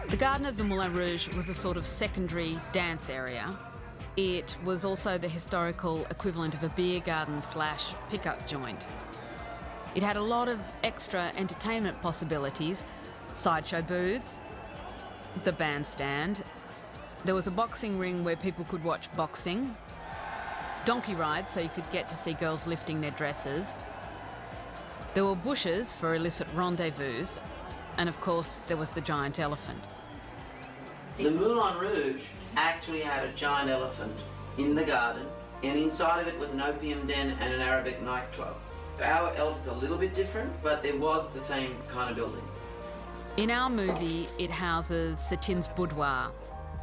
The garden of the Moulin Rouge was a sort of secondary dance area. It was also the historical equivalent of a beer garden / pickup joint. It had a lot of extra entertainment possibilities, sideshow booths, the bandstand. There was a boxing ring where people could watch boxing, donkey rides so you could get to see girls lifting their dresses. There were bushes for illicit rendezvous, and of course there was the giant elephant. The Moulin Rouge actually had a giant elephant in the garden, and inside of it was an opium den and an Arabic nightclub. Our elephant's a little bit different, but there was the same kind of building. In our movie, it houses Satin's boudoir,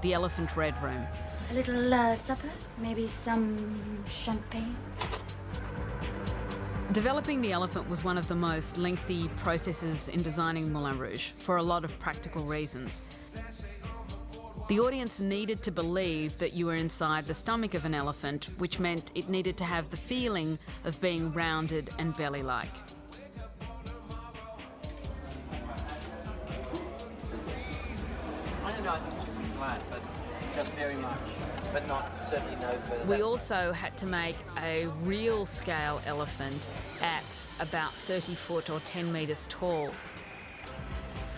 the Elephant Red Room. A little supper, maybe some champagne. Developing the elephant was one of the most lengthy processes in designing Moulin Rouge for a lot of practical reasons. The audience needed to believe that you were inside the stomach of an elephant, which meant it needed to have the feeling of being rounded and belly-like. I don't know, I think it should be flat, but just very much, but not certainly no further. We also had to make a real scale elephant at about 30 foot or 10 metres tall.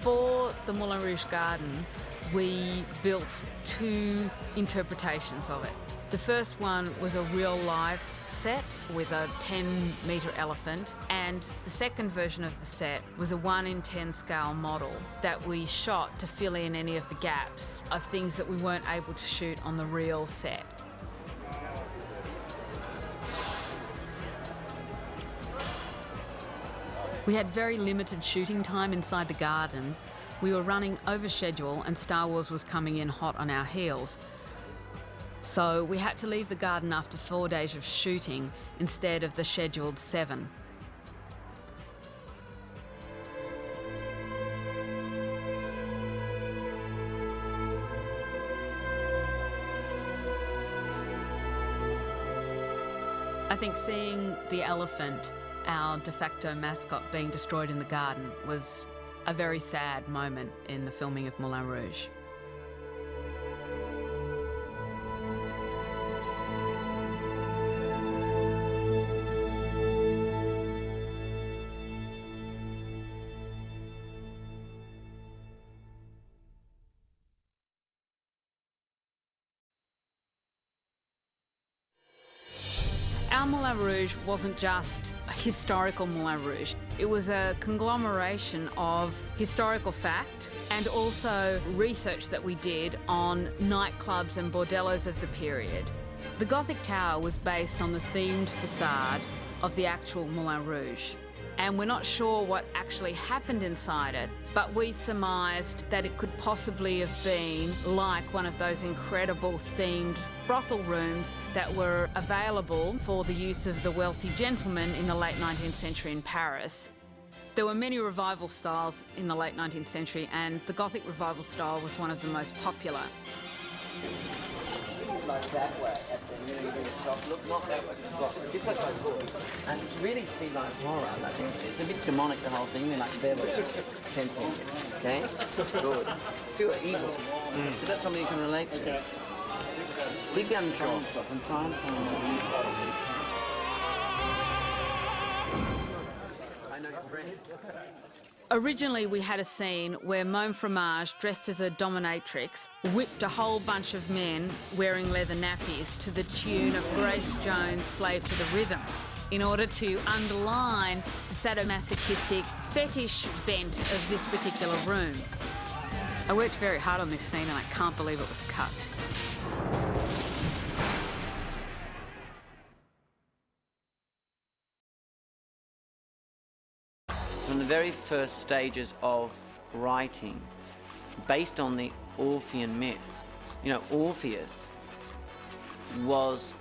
For the Moulin Rouge garden, we built two interpretations of it. The first one was a real life set with a 10-metre elephant, and the second version of the set was a 1:10 scale model that we shot to fill in any of the gaps of things that we weren't able to shoot on the real set. We had very limited shooting time inside the garden. We were running over schedule and Star Wars was coming in hot on our heels. So we had to leave the garden after 4 days of shooting instead of the scheduled 7. I think seeing the elephant, our de facto mascot, being destroyed in the garden was a very sad moment in the filming of Moulin Rouge. Our Moulin Rouge wasn't just a historical Moulin Rouge. It was a conglomeration of historical fact and also research that we did on nightclubs and bordellos of the period. The Gothic Tower was based on the themed facade of the actual Moulin Rouge. And we're not sure what actually happened inside it, but we surmised that it could possibly have been like one of those incredible themed brothel rooms that were available for the use of the wealthy gentlemen in the late 19th century in Paris. There were many revival styles in the late 19th century, and the Gothic revival style was one of the most popular. Like that way at the really top. Look, not that way. This way quite cool. And really see like horror. Like it's a bit demonic, the whole thing. They're like devils, tempting. Okay? Good. Feel evil. Is that something you can relate to? Okay. Dig down the trough from time to time. I know your friend. Originally, we had a scene where Môme Fromage, dressed as a dominatrix, whipped a whole bunch of men wearing leather nappies to the tune of Grace Jones' Slave to the Rhythm, in order to underline the sadomasochistic fetish bent of this particular room. I worked very hard on this scene and I can't believe it was cut. From the very first stages of writing, based on the Orphean myth, you know, Orpheus was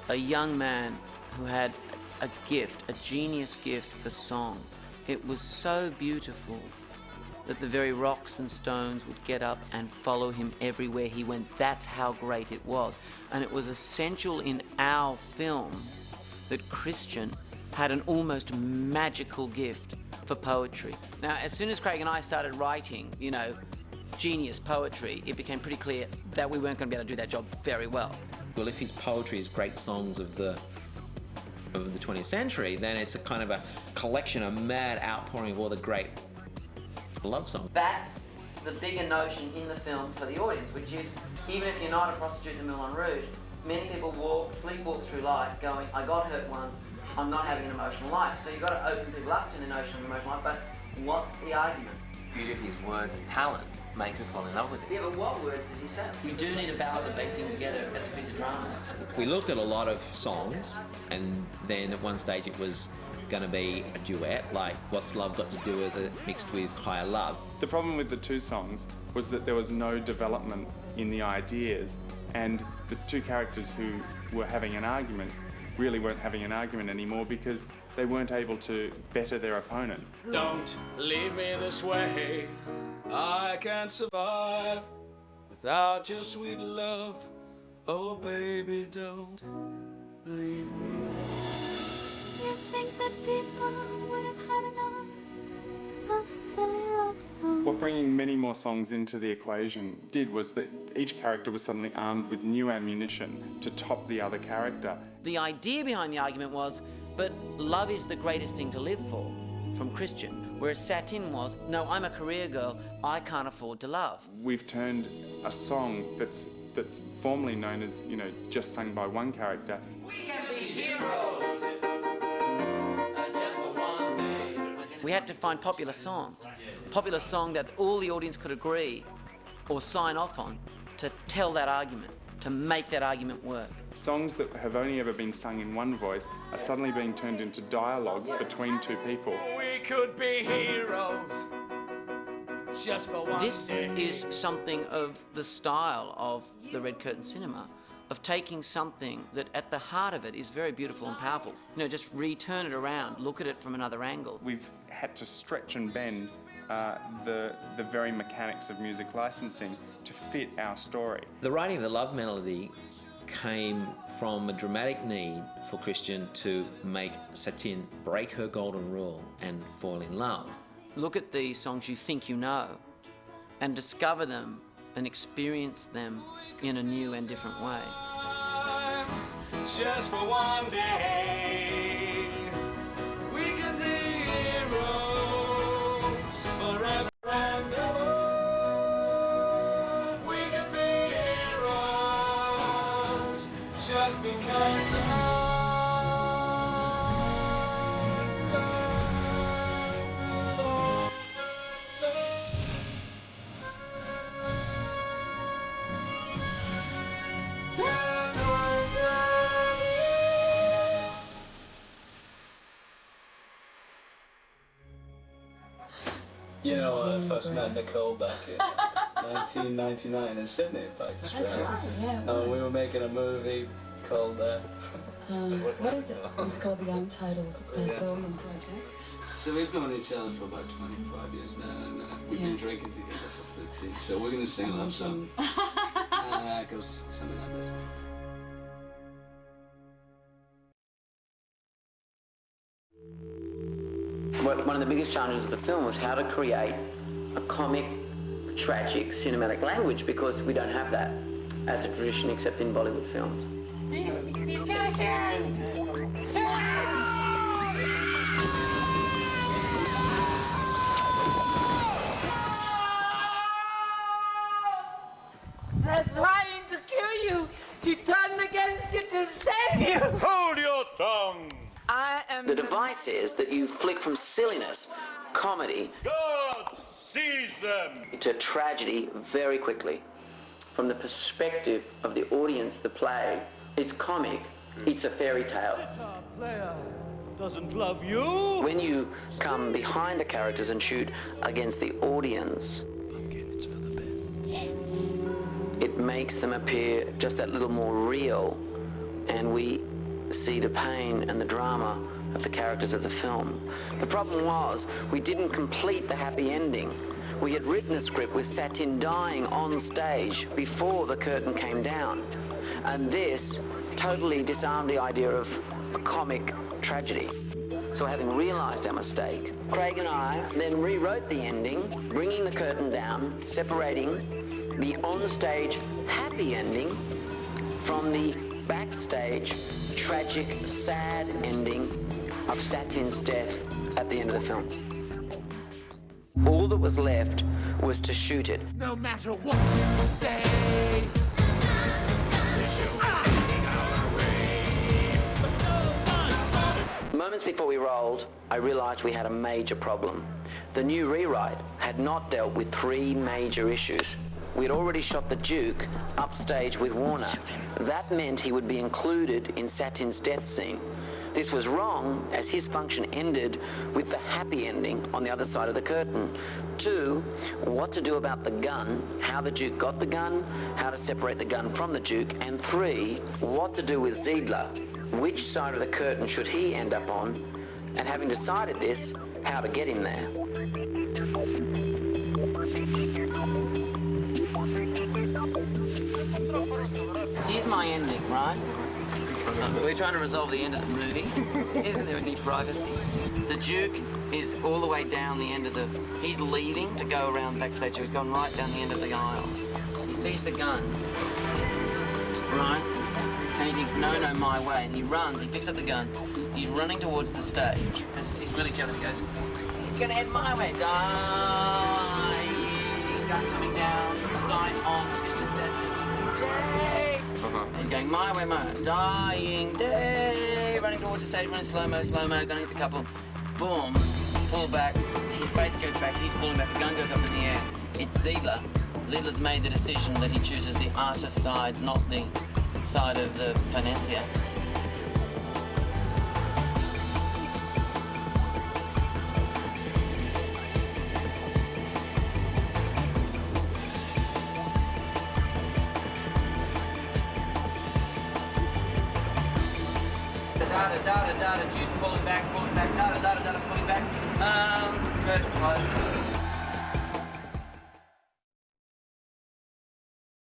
a young man who had a gift, a genius gift for song. It was so beautiful that the very rocks and stones would get up and follow him everywhere he went. That's how great it was. And it was essential in our film that Christian had an almost magical gift for poetry. Now, as soon as Craig and I started writing, you know, genius poetry, it became pretty clear that we weren't going to be able to do that job very well. Well, if his poetry is great songs of the 20th century, then it's a kind of a collection, a mad outpouring of all the great love songs. That's the bigger notion in the film for the audience, which is, even if you're not a prostitute in Moulin Rouge, many people sleepwalk through life going, I got hurt once, I'm not having an emotional life. So you've got to open people up to the notion of emotional life, but what's the argument? Beauty of his words and talent make her fall in love with it. Yeah, but what words did he say? You do need a ballad that they sing together as a piece of drama. We looked at a lot of songs, and then at one stage it was going to be a duet, like What's Love Got to Do with It mixed with Higher Love. The problem with the two songs was that there was no development in the ideas, and the two characters who were having an argument really weren't having an argument anymore because they weren't able to better their opponent. Don't leave me this way, I can't survive without your sweet love. Oh baby, don't leave me. You think that people would have had enough of the love song? What bringing many more songs into the equation did was that each character was suddenly armed with new ammunition to top the other character. The idea behind the argument was, but love is the greatest thing to live for, from Christian, whereas Satin was, no, I'm a career girl, I can't afford to love. We've turned a song that's formerly known as, just sung by one character. We can be heroes, just for one day. We had to find popular song that all the audience could agree or sign off on to tell that argument, to make that argument work. Songs that have only ever been sung in one voice are suddenly being turned into dialogue between two people. We could be heroes just for one This day. is something of the style of the Red Curtain cinema, of taking something that at the heart of it is very beautiful and powerful. Just return it around, look at it from another angle. We've had to stretch and bend the very mechanics of music licensing to fit our story. The writing of the love melody came from a dramatic need for Christian to make Satin break her golden rule and fall in love. Look at these songs you think you know and discover them and experience them in a new and different way. Just for one day, we can be heroes forever and ever. We can be heroes just because You know, I first met Nicole back in 1999 in Sydney, in fact, Australia. That's right, yeah. We were making a movie called... what is it? It was called The Untitled Best-Known Project. So we've known each other for about 25 years now, and we've been drinking together for 15. So we're going to sing a love song. And it goes something like this. One of the biggest challenges of the film was how to create a comic, tragic, cinematic language, because we don't have that as a tradition except in Bollywood films. He's gonna kill me! They're trying to kill you! She turned against you to save you! Hold your tongue! I am The device is that you flick from silliness, comedy, God seize them! to tragedy very quickly. From the perspective of the audience, the play, it's comic, it's a fairy tale. Sitar player doesn't love you! When you come behind the characters and shoot against the audience, It's for the best. it makes them appear just that little more real, and we see the pain and the drama of the characters of the film. The problem was, we didn't complete the happy ending. We had written a script with Satin dying on stage before the curtain came down. And this totally disarmed the idea of a comic tragedy. So having realized our mistake, Craig and I then rewrote the ending, bringing the curtain down, separating the onstage happy ending from the backstage tragic, sad ending of Satin's death at the end of the film. All that was left was to shoot it. No matter what you say, the show is taking our way. But so much. Moments before we rolled, I realized we had a major problem. The new rewrite had not dealt with 3 major issues. We had already shot the Duke upstage with Warner. That meant he would be included in Satin's death scene. This was wrong, as his function ended with the happy ending on the other side of the curtain. 2, what to do about the gun, how the Duke got the gun, how to separate the gun from the Duke, and 3, what to do with Ziegler. Which side of the curtain should he end up on? And having decided this, how to get him there. Here's my ending, right? We're trying to resolve the end of the movie. Isn't there any privacy? The Duke is all the way down the end of the... He's leaving to go around backstage, so he's gone right down the end of the aisle. He sees the gun, right? And he thinks, no, no, my way. And he runs, he picks up the gun. He's running towards the stage. He's really jealous, he goes, it's gonna head my way. Dying, gun coming down, sign on, mission set. He's going my way, dying day, running towards the stage, running slow-mo, gonna hit the couple. Boom, pull back, his face goes back, he's falling back, the gun goes up in the air. It's Ziegler. Ziegler's made the decision that he chooses the artist side, not the side of the financier. Dude falling back, falling back, falling back. Curtain closes.